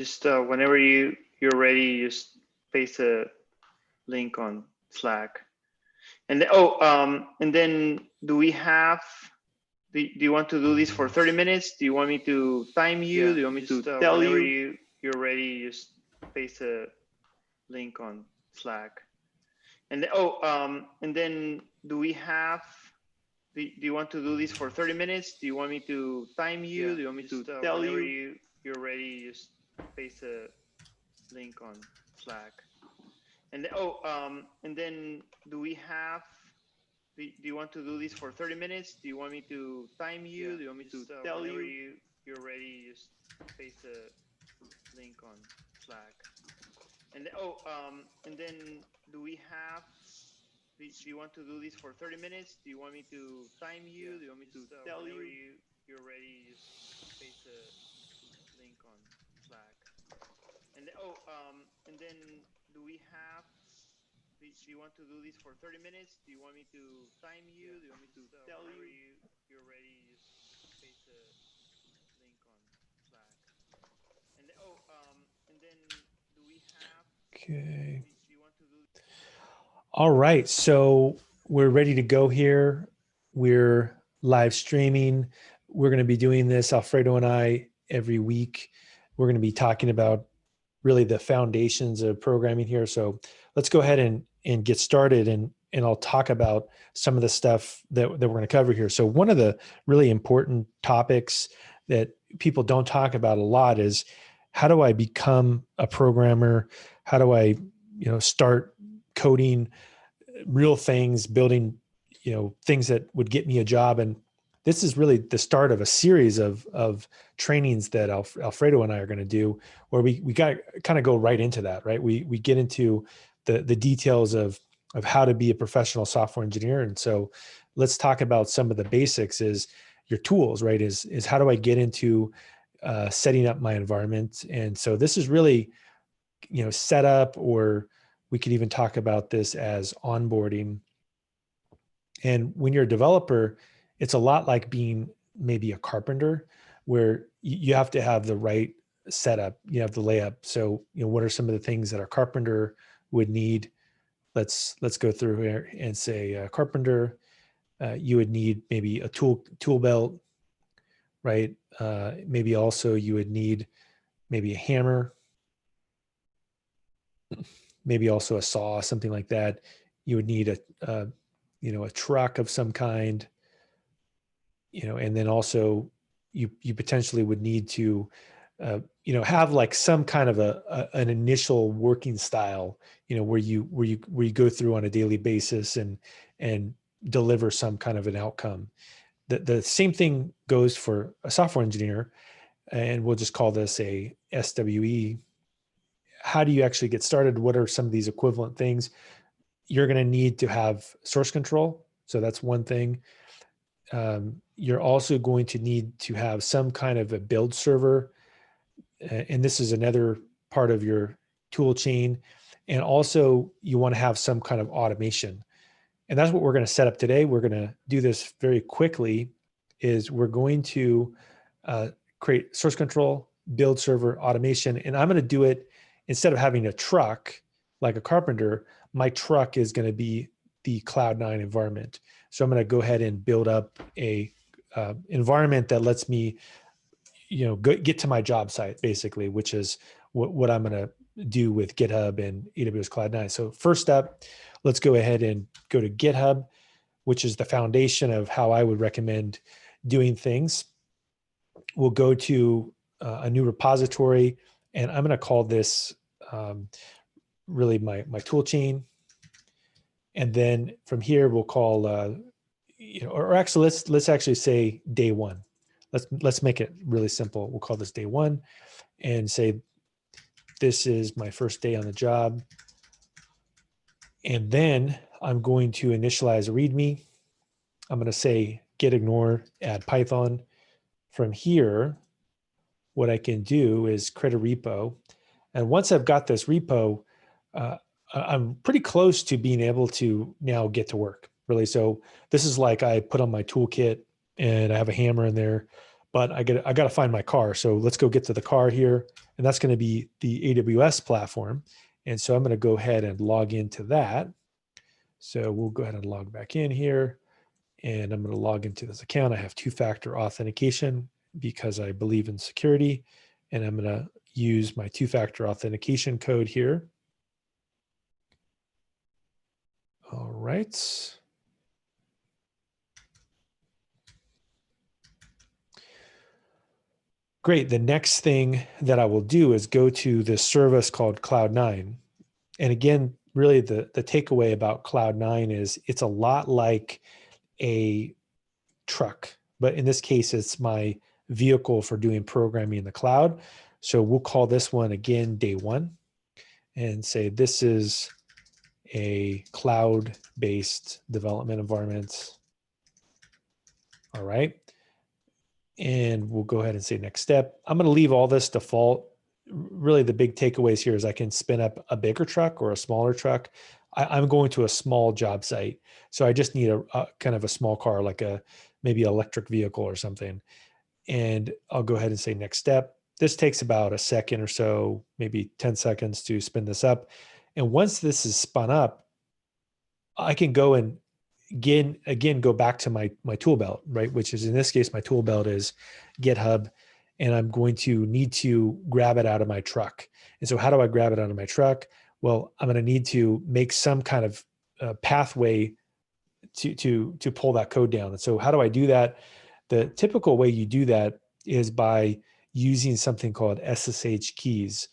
Just whenever you're ready, just paste a link on Slack. And then, and then do we have? Do you want to do this for 30 minutes? Do you want me to time you? Yeah, Do you want me just, to tell whenever you? You're ready, just paste a link on Slack. And then, and then do we have? Do you want to do this for 30 minutes? Do you want me to time you? Yeah, Do you want me just, to tell whenever you? You're ready, just paste a link on Slack. And then, and then do we have? Do you want to do this for 30 minutes? Do you want me to time you? Yeah, Do you want me to just, tell whenever you? You're ready, just paste a link on Slack. And then, and then do we have? Do you want to do this for 30 minutes? Do you want me to time you? Yeah, Do you want me to just, tell whenever you? You're ready, just paste a link on Slack. And then, and then do we have? Do you want to do this for 30 minutes? Do you want me to time you? Yeah, Do you want me to just, tell whenever you? You're ready, just paste a link on Slack. And then, and then do we have? Okay. Do you want to do? All right. So we're ready to go here. We're live streaming. We're going to be doing this, Alfredo and I, every week. We're going to be talking about really the foundations of programming here. So let's go ahead and get started, and I'll talk about some of the stuff that we're going to cover here. So one of the really important topics that people don't talk about a lot is how do I become a programmer? How do I, start coding real things, building, things that would get me a job? And this is really the start of a series of trainings that Alfredo and I are going to do, where we got kind of go right into that, right? We get into the details of how to be a professional software engineer. And so let's talk about some of the basics. Is your tools, right? Is how do I get into setting up my environment? And so this is really, setup, or we could even talk about this as onboarding. And when you're a developer, it's a lot like being maybe a carpenter, where you have to have the right setup, you have the layup. So, what are some of the things that a carpenter would need? Let's go through here and say carpenter, you would need maybe a tool belt, right? Maybe also you would need maybe a hammer, maybe also a saw, something like that. You would need a truck of some kind, and then also you potentially would need to, have like some kind of an initial working style, where you go through on a daily basis and deliver some kind of an outcome. The same thing goes for a software engineer, and we'll just call this a SWE. How do you actually get started? What are some of these equivalent things? You're going to need to have source control. So that's one thing. You're also going to need to have some kind of a build server. And this is another part of your tool chain. And also you want to have some kind of automation. And that's what we're going to set up today. We're going to do this very quickly. Is we're going to create source control, build server, automation. And I'm going to do it instead of having a truck like a carpenter. My truck is going to be the Cloud9 environment. So I'm going to go ahead and build up a environment that lets me, get to my job site, basically, which is what I'm going to do with GitHub and AWS Cloud9. So first up, let's go ahead and go to GitHub, which is the foundation of how I would recommend doing things. We'll go to a new repository, and I'm going to call this really my tool chain. And then from here, we'll call, or actually, let's actually say day one. Let's make it really simple. We'll call this day one, and say this is my first day on the job. And then I'm going to initialize a README. I'm going to say git ignore add Python. From here, what I can do is create a repo. And once I've got this repo, I'm pretty close to being able to now get to work, really. So this is like I put on my toolkit and I have a hammer in there. but I got to find my car. So let's go get to the car here. And that's going to be the AWS platform. And so I'm going to go ahead and log into that. So we'll go ahead and log back in here. And I'm going to log into this account. I have two-factor authentication because I believe in security. And I'm going to use my two-factor authentication code here. All right. Great. The next thing that I will do is go to this service called Cloud9. And again, really the takeaway about Cloud9 is it's a lot like a truck, but in this case, it's my vehicle for doing programming in the cloud. So we'll call this one again, day one, and say this is a cloud-based development environment. All right. And we'll go ahead and say next step. I'm going to leave all this default. Really the big takeaways here is I can spin up a bigger truck or a smaller truck. I'm going to a small job site. So I just need a kind of a small car, like maybe electric vehicle or something. And I'll go ahead and say next step. This takes about a second or so, maybe 10 seconds to spin this up. And once this is spun up, I can go and again go back to my tool belt, right? Which is in this case, my tool belt is GitHub, and I'm going to need to grab it out of my truck. And so how do I grab it out of my truck? Well, I'm going to need to make some kind of pathway to pull that code down. And so how do I do that? The typical way you do that is by using something called SSH keys.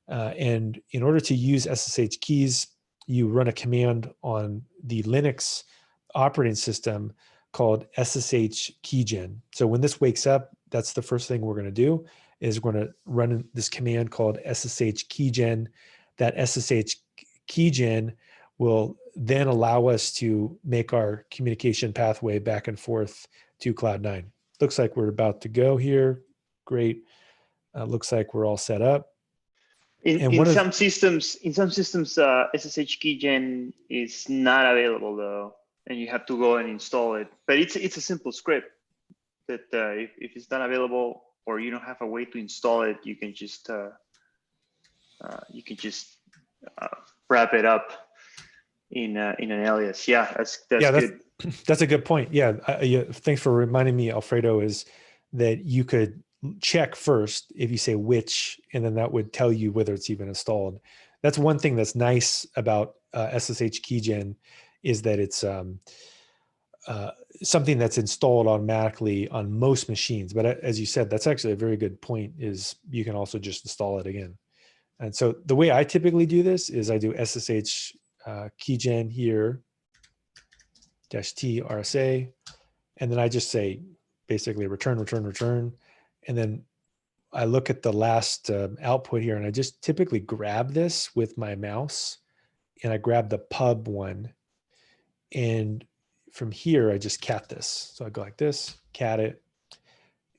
And in order to use SSH keys, you run a command on the Linux operating system called sshkeygen. So when this wakes up, that's the first thing we're going to do is we're going to run this command called sshkeygen. That sshkeygen will then allow us to make our communication pathway back and forth to Cloud9. Looks like we're about to go here. Great. Looks like we're all set up. In some systems, sshkeygen is not available though, and you have to go and install it. But it's a simple script that if it's not available or you don't have a way to install it, you can just wrap it up in an alias. Yeah, that's good. That's a good point. Yeah, thanks for reminding me, Alfredo. Is that you could check first if you say which, and then that would tell you whether it's even installed. That's one thing that's nice about sshkeygen is that it's something that's installed automatically on most machines. But as you said, that's actually a very good point, is you can also just install it again. And so the way I typically do this is I do ssh keygen here -t RSA, and then I just say basically return. And then I look at the last output here, and I just typically grab this with my mouse, and I grab the pub one. And from here, I just cat this. So I go like this, cat it,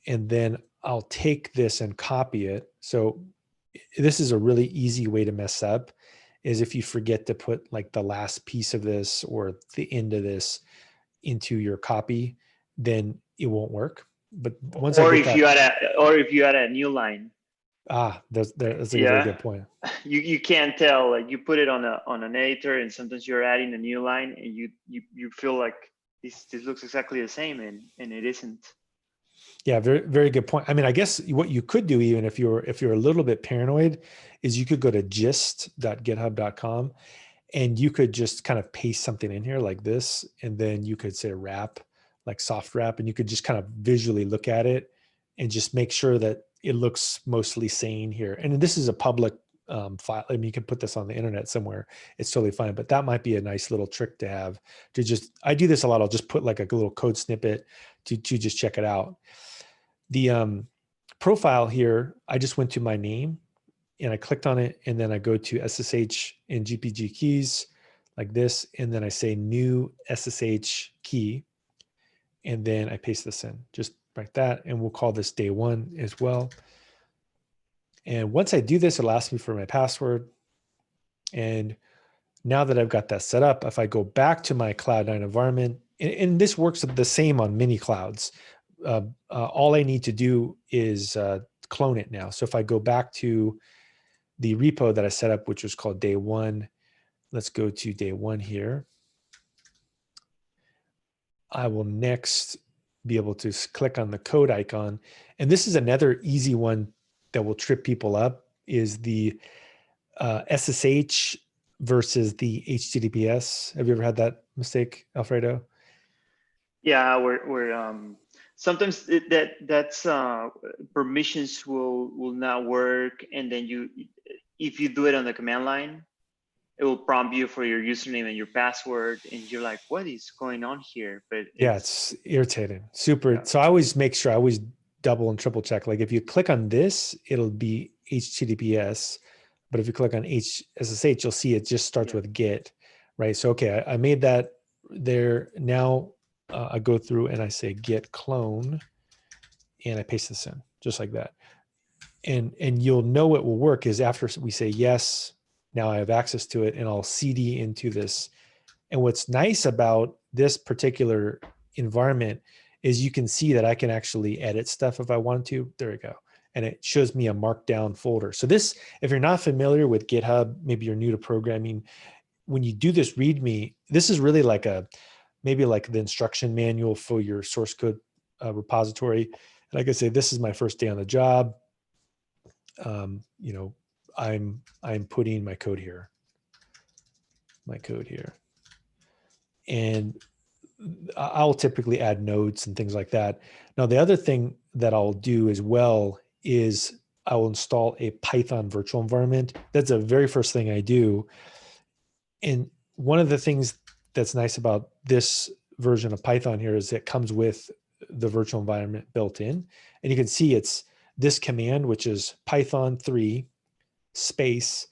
and then I'll take this and copy it. So this is a really easy way to mess up, is if you forget to put like the last piece of this or the end of this into your copy, then it won't work. But once if you add a new line. That's a very good point. You can't tell, like you put it on an editor, and sometimes you're adding a new line, and you feel like this looks exactly the same, and it isn't. Yeah, very very good point. I mean, I guess what you could do, even if you're a little bit paranoid, is you could go to gist.github.com, and you could just kind of paste something in here like this, and then you could say wrap, like soft wrap, and you could just kind of visually look at it and just make sure that it looks mostly sane here. And this is a public file. I mean, you can put this on the internet somewhere. It's totally fine, but that might be a nice little trick to have, to just, I do this a lot. I'll just put like a little code snippet to just check it out. The profile here, I just went to my name and I clicked on it, and then I go to SSH and GPG keys like this. And then I say new SSH key, and then I paste this in just like that. And we'll call this day one as well. And once I do this, it'll ask me for my password. And now that I've got that set up, if I go back to my Cloud9 environment, and this works the same on many clouds, all I need to do is clone it now. So if I go back to the repo that I set up, which was called day one, let's go to day one here. I will next be able to click on the code icon. And this is another easy one that will trip people up, is the SSH versus the HTTPS. Have you ever had that mistake, Alfredo? Yeah, we're sometimes that's permissions will not work, and then if you do it on the command line, it will prompt you for your username and your password, and you're like, what is going on here? But Yeah, it's irritating. Super. Yeah. So I always make sure, I always double and triple check. Like if you click on this, it'll be HTTPS. But if you click on SSH, you'll see it just starts with get, right? So, okay, I made that there. Now I go through and I say get clone, and I paste this in just like that. And you'll know it will work is after we say yes, now I have access to it, and I'll CD into this. And what's nice about this particular environment is you can see that I can actually edit stuff if I want to. There we go. And it shows me a markdown folder. So this, if you're not familiar with GitHub, maybe you're new to programming, when you do this README, this is really like maybe like the instruction manual for your source code repository. And like I say, this is my first day on the job. You know, I'm putting my code here. And I'll typically add nodes and things like that. Now, the other thing that I'll do as well is I will install a Python virtual environment. That's the very first thing I do. And one of the things that's nice about this version of Python here is it comes with the virtual environment built in. And you can see it's this command, which is Python 3 space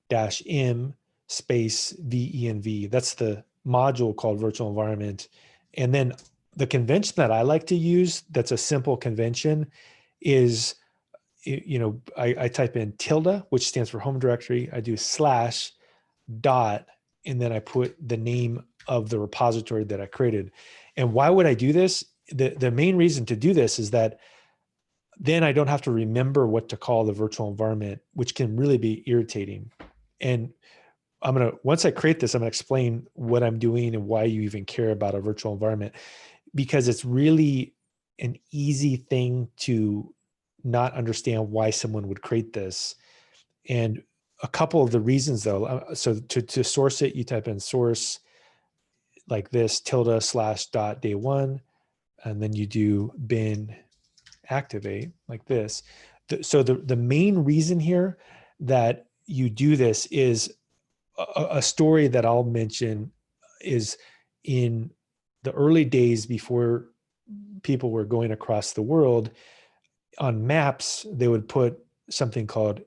-m space venv. That's the module called virtual environment. And then the convention that I like to use, that's a simple convention, is, you know, I type in tilde, which stands for home directory. I do slash dot, and then I put the name of the repository that I created. And why would I do this? The main reason to do this is that then I don't have to remember what to call the virtual environment, which can really be irritating. And once I create this, I'm gonna explain what I'm doing and why you even care about a virtual environment, because it's really an easy thing to not understand why someone would create this. And a couple of the reasons though, so to source it, you type in source like this, tilde slash dot day one, and then you do bin activate like this. So the main reason here that you do this is a story that I'll mention is in the early days before people were going across the world on maps, they would put something called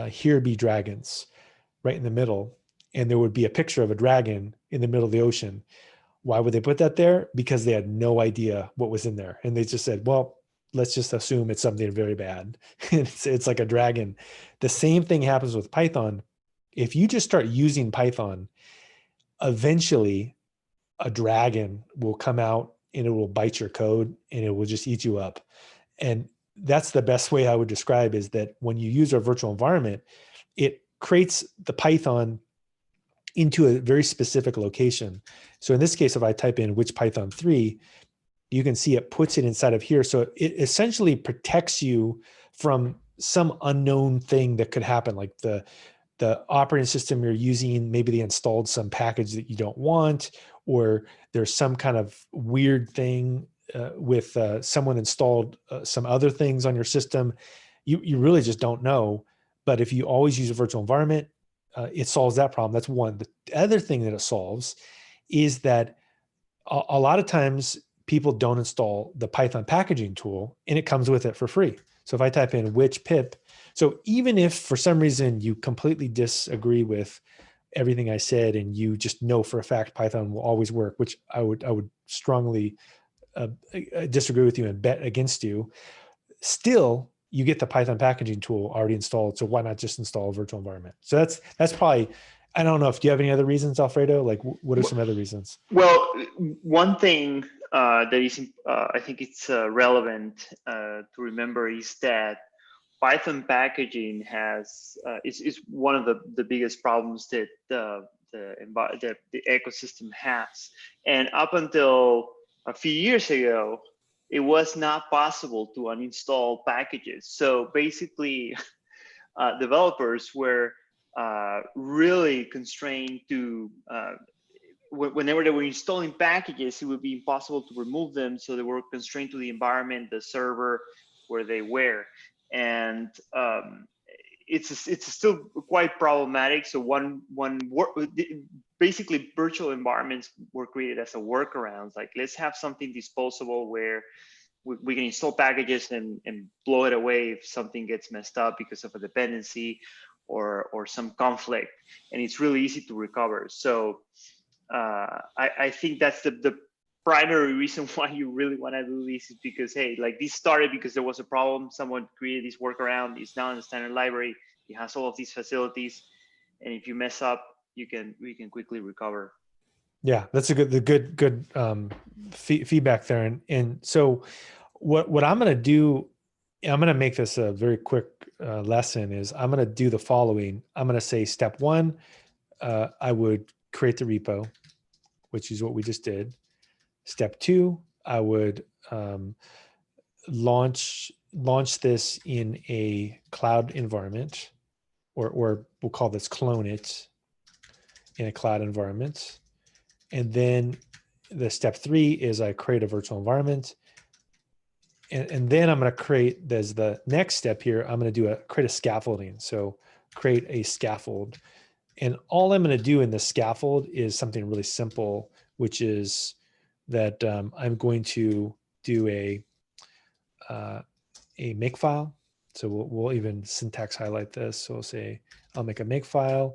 here be dragons right in the middle. And there would be a picture of a dragon in the middle of the ocean. Why would they put that there? Because they had no idea what was in there. And they just said, well, let's just assume it's something very bad. It's like a dragon. The same thing happens with Python. If you just start using Python, eventually a dragon will come out and it will bite your code and it will just eat you up. And that's the best way I would describe, is that when you use our virtual environment, it creates the Python into a very specific location. So in this case, if I type in which Python 3, you can see it puts it inside of here. So it essentially protects you from some unknown thing that could happen, like the operating system you're using, maybe they installed some package that you don't want, or there's some kind of weird thing with someone installed some other things on your system. You really just don't know. But if you always use a virtual environment, it solves that problem. That's one. The other thing that it solves is that a lot of times people don't install the Python packaging tool, and it comes with it for free. So if I type in which pip, so even if for some reason you completely disagree with everything I said and you just know for a fact Python will always work, which I would strongly disagree with you and bet against you, still you get the Python packaging tool already installed. So why not just install a virtual environment? So that's probably, I don't know if, do you have any other reasons, Alfredo? Like what are some other reasons? Well, one thing that is, I think it's relevant to remember is that Python packaging has is one of the biggest problems that the ecosystem has. And up until a few years ago, it was not possible to uninstall packages. So basically, developers were really constrained to whenever they were installing packages, it would be impossible to remove them. So they were constrained to the environment, the server where they were. And it's still quite problematic. So basically virtual environments were created as a workaround. Like, let's have something disposable where we can install packages and blow it away if something gets messed up because of a dependency or some conflict, and it's really easy to recover. So I think that's the primary reason why you really want to do this, is because, hey, like, this started because there was a problem. Someone created this workaround. It's now in the standard library. It has all of these facilities, and if you mess up, we can quickly recover. Yeah, that's a good feedback there. And so what I'm going to do, I'm going to make this a very quick lesson, is I'm going to do the following. I'm going to say step one, I would create the repo, which is what we just did. Step two, I would launch this in a cloud environment, or we'll call this clone it in a cloud environment. And then the step three is I create a virtual environment. And then I'm going to create, there's the next step here, I'm going to create a scaffolding. So create a scaffold. And all I'm going to do in the scaffold is something really simple, which is that I'm going to do a makefile. So we'll even syntax highlight this. So we'll say, I'll make a makefile.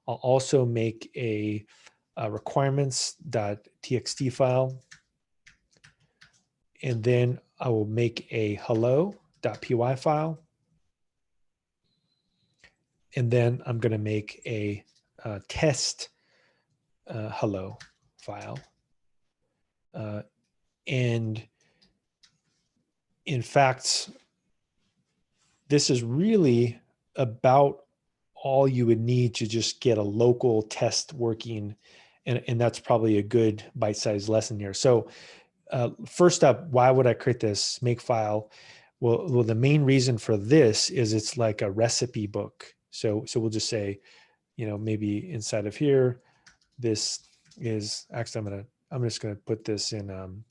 I'll also make a requirements.txt file. And then I will make a hello.py file. And then I'm going to make a test hello file. And in fact, this is really about all you would need to just get a local test working. And that's probably a good bite-sized lesson here. So first up, why would I create this makefile? Well, the main reason for this is it's like a recipe book. So we'll just say, maybe inside of here, this is actually, I'm just going to put this in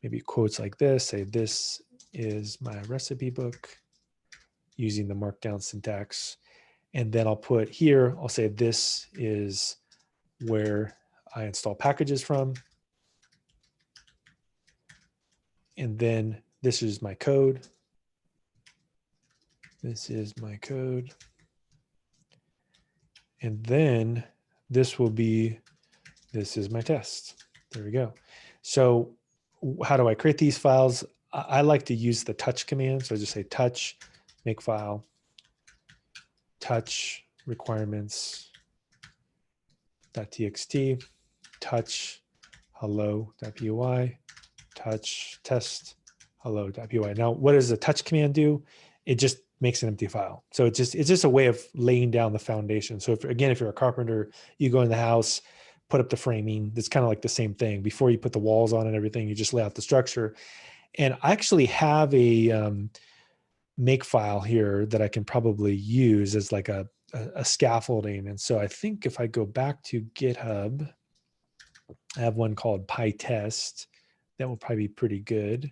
maybe quotes like this, say, this is my recipe book using the markdown syntax. And then I'll put here, I'll say, this is where I install packages from. And then this is my code. This is my code. And then this will be, this is my test. There we go. So how do I create these files? I like to use the touch command. So I just say touch, makefile, touch requirements.txt, touch hello.py, touch test hello.py. Now, what does the touch command do? It just makes an empty file. So it's just a way of laying down the foundation. So if you're a carpenter, you go in the house, put up the framing. It's kind of like the same thing. Before you put the walls on and everything, you just lay out the structure. And I actually have a makefile here that I can probably use as like a scaffolding. And so I think if I go back to GitHub, I have one called PyTest. That will probably be pretty good.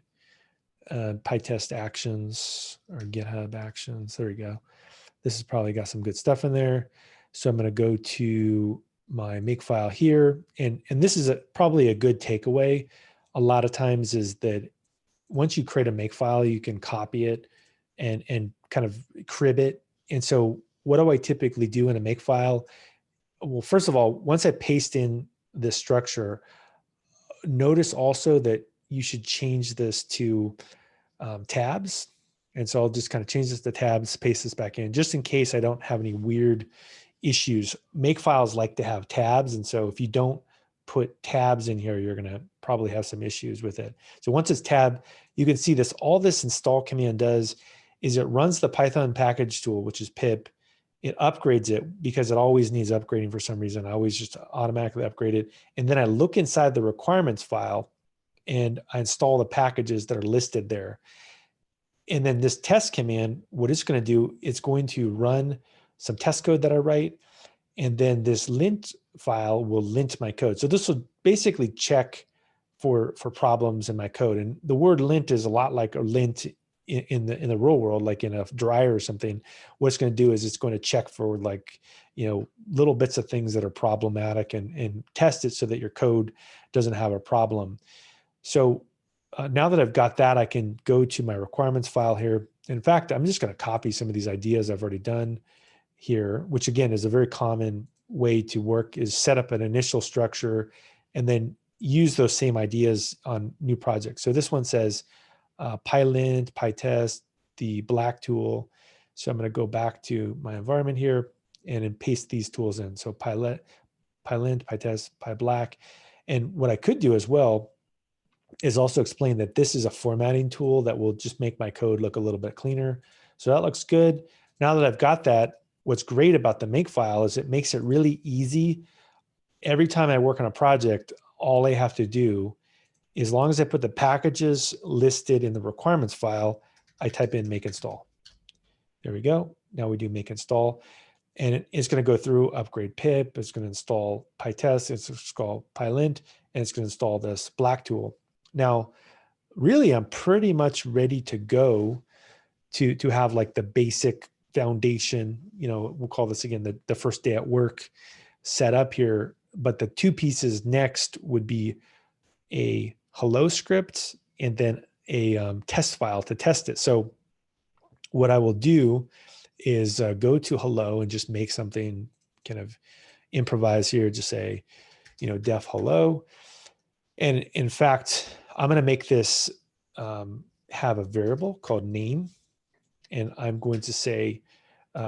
PyTest actions or GitHub actions. There we go. This has probably got some good stuff in there. So I'm going to go to my makefile here. And this is probably a good takeaway. A lot of times is that once you create a makefile, you can copy it and kind of crib it. And so what do I typically do in a makefile? Well, first of all, once I paste in this structure, notice also that you should change this to tabs. And so I'll just kind of change this to tabs, paste this back in, just in case I don't have any weird issues. Makefiles like to have tabs. And so if you don't put tabs in here, you're going to probably have some issues with it. So once it's tab, you can see this, all this install command does is it runs the Python package tool, which is pip. It upgrades it because it always needs upgrading for some reason. I always just automatically upgrade it. And then I look inside the requirements file and I install the packages that are listed there. And then this test command, what it's going to do, it's going to run some test code that I write. And then this lint file will lint my code. So this will basically check for problems in my code. And the word lint is a lot like a lint in the real world, like in a dryer or something. What it's going to do is it's going to check for like, little bits of things that are problematic and test it so that your code doesn't have a problem. So now that I've got that, I can go to my requirements file here. In fact, I'm just going to copy some of these ideas I've already done here, which again is a very common way to work, is set up an initial structure and then use those same ideas on new projects. So this one says pylint, pytest, the black tool. So I'm going to go back to my environment here and then paste these tools in. So pylint, pytest, pyblack. And what I could do as well is also explain that this is a formatting tool that will just make my code look a little bit cleaner. So that looks good. Now that I've got that, what's great about the makefile is it makes it really easy. Every time I work on a project, all I have to do, as long as I put the packages listed in the requirements file, I type in make install. There we go. Now we do make install. And it's going to go through upgrade pip. It's going to install pytest. It's going to install pylint. And it's going to install this black tool. Now, really, I'm pretty much ready to go to have like the basic foundation, we'll call this again the first day at work set up here. But the two pieces next would be a hello script and then a test file to test it. So what I will do is go to hello and just make something, kind of improvise here, just say, def hello. And in fact, I'm going to make this have a variable called name. And I'm going to say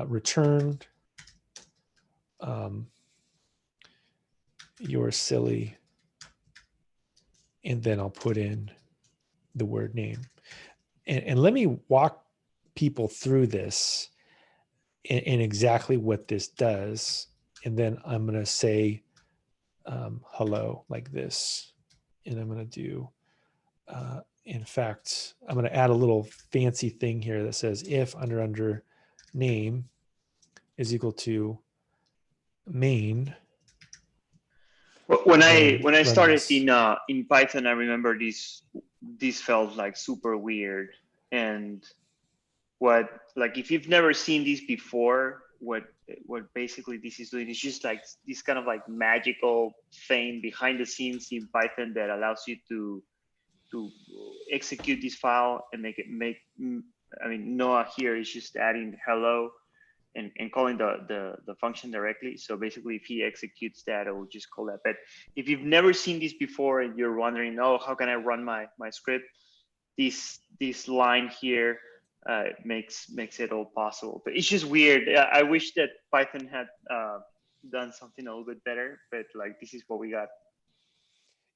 return you're silly. And then I'll put in the word name. And let me walk people through this and exactly what this does. And then I'm going to say hello like this. And I'm going to do, in fact, I'm going to add a little fancy thing here that says if under name is equal to main. When I started in Python, I remember this felt like super weird. And if you've never seen this before, what basically this is doing is just like this kind of like magical thing behind the scenes in Python that allows you to execute this file and Noah here is just adding hello and calling the function directly. So basically, if he executes that, it will just call that. But if you've never seen this before and you're wondering, oh, how can I run my script? This line here makes it all possible. But it's just weird. I wish that Python had done something a little bit better. But like this is what we got.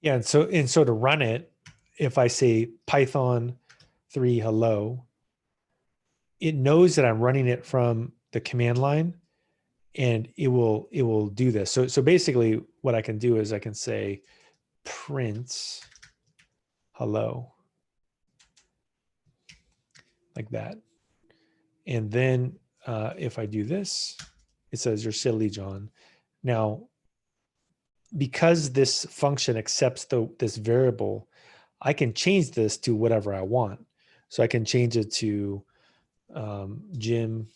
Yeah, and so to run it, if I say Python 3 hello, it knows that I'm running it from the command line, and it will do this. So basically, what I can do is I can say print hello like that, and then if I do this, it says you're silly, John. Now, because this function accepts this variable, I can change this to whatever I want. So I can change it to Jim.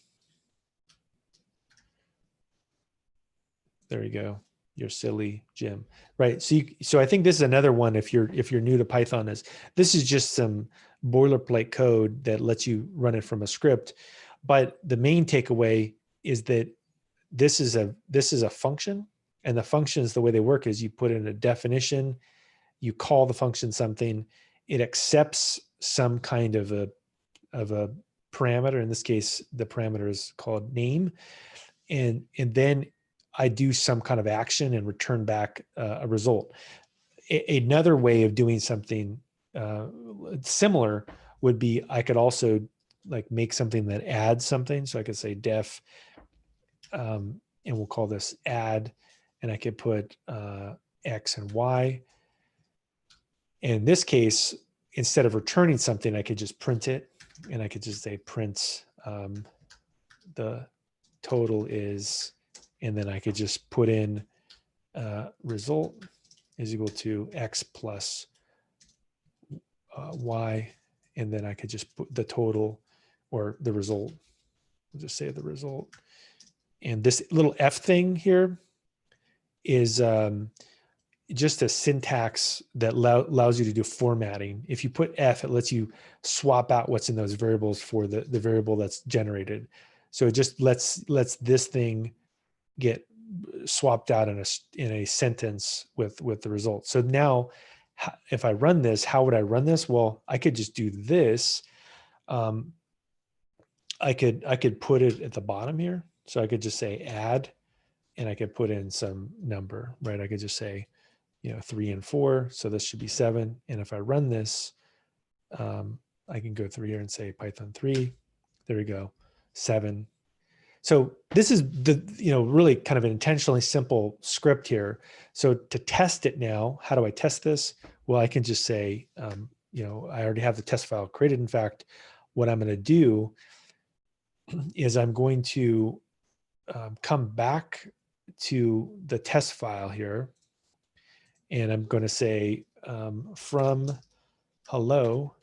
There you go. You're silly, Jim. Right. So I think this is another one. If you're new to Python, this is just some boilerplate code that lets you run it from a script. But the main takeaway is that this is a function, and the functions, the way they work is you put in a definition, you call the function something, it accepts some kind of a parameter. In this case, the parameter is called name, and then I do some kind of action and return back a result. Another way of doing something similar would be, I could also like make something that adds something. So I could say def, and we'll call this add, and I could put X and Y. In this case, instead of returning something, I could just print it, and I could just say print the total is, and then I could just put in result is equal to X plus Y, and then I could just put the total or the result. We'll just say the result. And this little F thing here is just a syntax that allows you to do formatting. If you put F, it lets you swap out what's in those variables for the variable that's generated. So it just lets this thing get swapped out in a sentence with the result. So now if I run this, how would I run this? Well, I could just do this. I could put it at the bottom here. So I could just say add, and I could put in some number, right? I could just say, 3 and 4. So this should be 7. And if I run this, I can go through here and say Python 3. There we go, 7. So this is the, really kind of an intentionally simple script here. So to test it now, how do I test this? Well, I can just say, I already have the test file created. In fact, what I'm going to do is I'm going to come back to the test file here, and I'm going to say from hello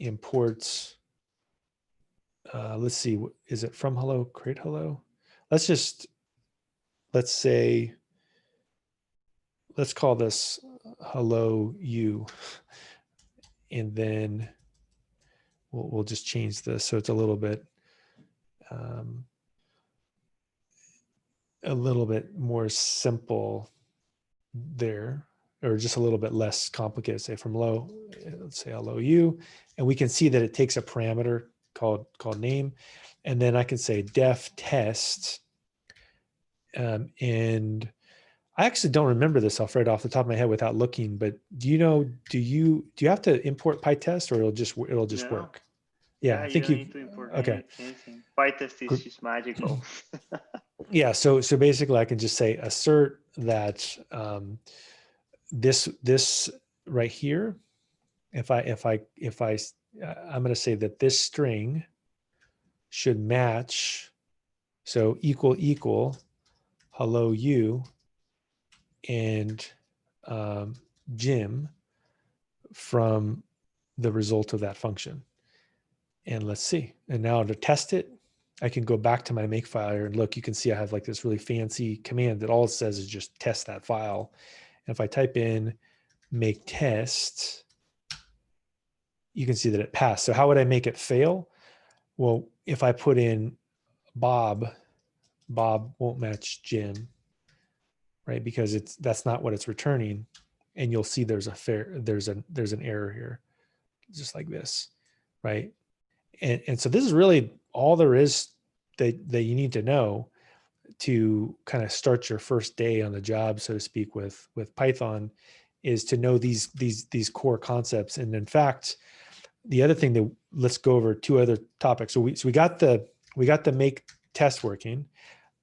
imports, let's see, is it from hello, create hello? Let's call this hello you, and then we'll just change this so it's a little bit more simple there, or just a little bit less complicated. Say from hello, let's say hello you, and we can see that it takes a parameter called name, and then I can say def test, and I actually don't remember this off right off the top of my head without looking, but do you have to import PyTest, or it'll just No. work? Yeah, I think you don't need to import anything. PyTest is just magical. Yeah, so basically I can just say assert that this right here, I'm going to say that this string should match, so equal hello you and Jim from the result of that function. And let's see. And now to test it, I can go back to my makefile here and look, you can see I have like this really fancy command that all it says is just test that file. And if I type in make test, you can see that it passed. So how would I make it fail? Well, if I put in Bob won't match Jim, right? Because that's not what it's returning. And you'll see there's an error here, just like this, right? And so this is really all there is that you need to know to kind of start your first day on the job, so to speak, with Python, is to know these core concepts. And in fact, the other thing that, let's go over 2 other topics. So we got the make test working,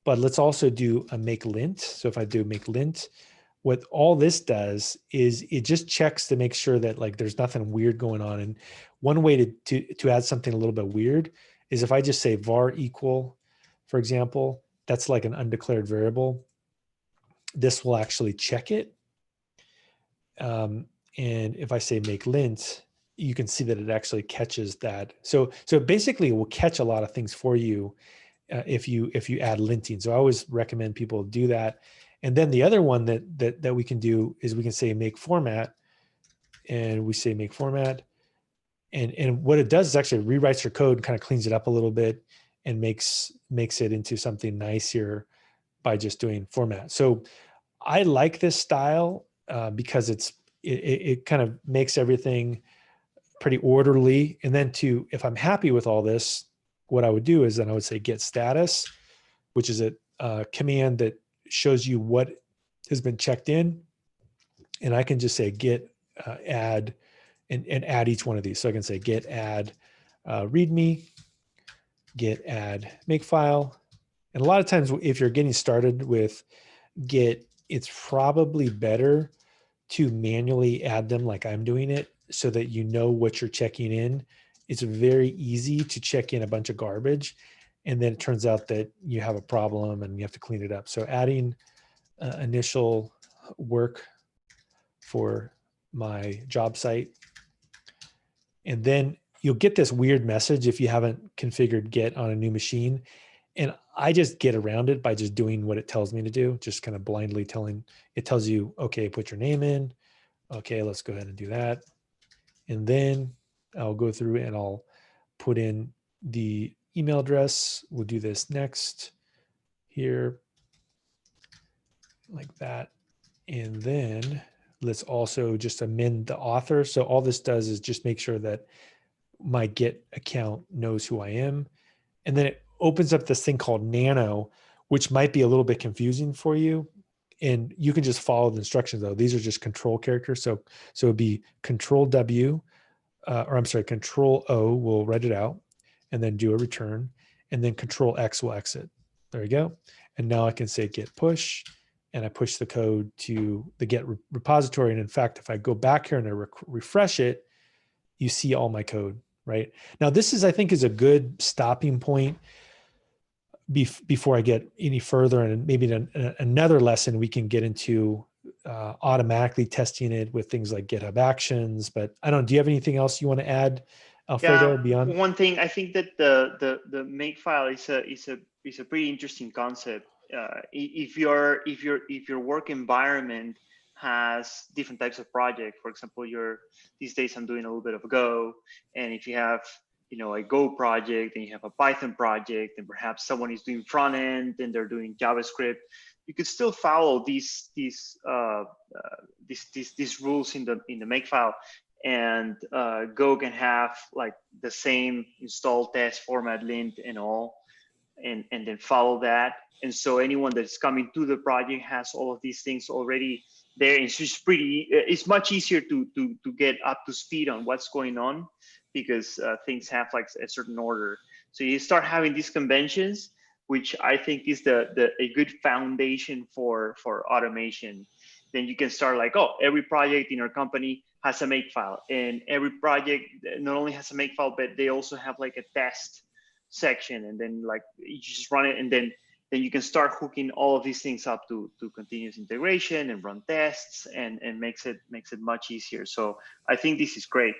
but let's also do a make lint. So if I do make lint, what all this does is it just checks to make sure that like there's nothing weird going on. And one way to add something a little bit weird is if I just say var equal, for example, that's like an undeclared variable. This will actually check it. And if I say make lint, you can see that it actually catches that. So basically it will catch a lot of things for you if you add linting. So I always recommend people do that. And then the other one that we can do is we can say make format, and we say make format, and what it does is actually rewrites your code and kind of cleans it up a little bit and makes it into something nice here by just doing format. So I like this style because it kind of makes everything pretty orderly. And then if I'm happy with all this, what I would do is then I would say get status, which is a command that shows you what has been checked in. And I can just say get add and add each one of these. So I can say get add readme, get add makefile. And a lot of times if you're getting started with Git, it's probably better to manually add them like I'm doing it so that you know what you're checking in. It's very easy to check in a bunch of garbage, and then it turns out that you have a problem and you have to clean it up. So adding initial work for my job site. And then you'll get this weird message if you haven't configured Git on a new machine. And I just get around it by just doing what it tells me to do, just kind of blindly it tells you, okay, put your name in. Okay, let's go ahead and do that. And then I'll go through and I'll put in the email address. We'll do this next here, like that. And then let's also just amend the author. So all this does is just make sure that my Git account knows who I am. And then it opens up this thing called Nano, which might be a little bit confusing for you. And you can just follow the instructions though. These are just control characters. So it'd be Control W, Control O will write it out and then do a return, and then Control X will exit. There you go. And now I can say git push, and I push the code to the Git repository. And in fact, if I go back here and I refresh it, you see all my code, right? Now this is, I think, is a good stopping point before I get any further. And maybe in another lesson, we can get into automatically testing it with things like GitHub Actions. But I don't know, do you have anything else you want to add, Alfredo, beyond? One thing, I think that the makefile is a pretty interesting concept. If your work environment has different types of projects, for example, these days I'm doing a little bit of Go, and if you have a Go project and you have a Python project, and perhaps someone is doing front end and they're doing JavaScript, you could still follow these rules in the makefile. And Go can have like the same install test format lint and all, and then follow that. And so anyone that's coming to the project has all of these things already there. It's just it's much easier to get up to speed on what's going on, because things have like a certain order. So you start having these conventions, which I think is a good foundation for automation. Then you can start like, oh, every project in our company has a makefile, and every project not only has a makefile, but they also have like a test section, and then like you just run it, and then you can start hooking all of these things up to continuous integration and run tests, and makes it much easier. So I think this is great.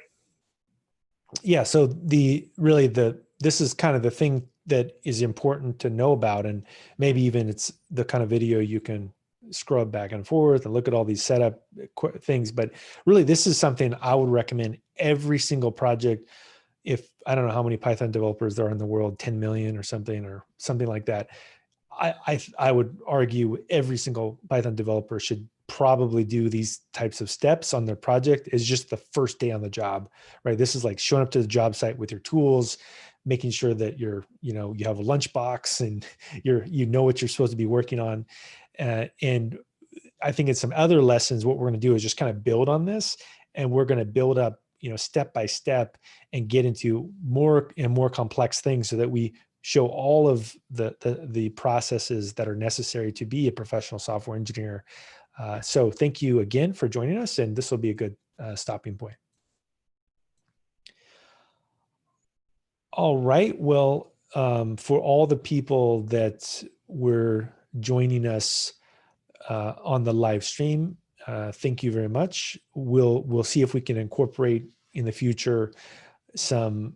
Yeah. So this is kind of the thing that is important to know about, and maybe even it's the kind of video you can scrub back and forth and look at all these setup things. But really, this is something I would recommend every single project. If I don't know how many Python developers there are in the world, 10 million or something like that. I would argue every single Python developer should probably do these types of steps on their project. Is just the first day on the job, right? This is like showing up to the job site with your tools, making sure that you have a lunchbox and you know what you're supposed to be working on. And I think in some other lessons, what we're going to do is just kind of build on this, and we're going to build up, step by step, and get into more and more complex things so that we show all of the processes that are necessary to be a professional software engineer. So thank you again for joining us, and this will be a good stopping point. All right. Well, for all the people that were joining us on the live stream, thank you very much. We'll see if we can incorporate in the future some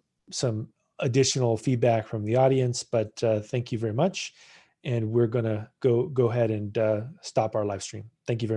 additional feedback from the audience, but thank you very much. And we're going to go ahead and stop our live stream. Thank you very much.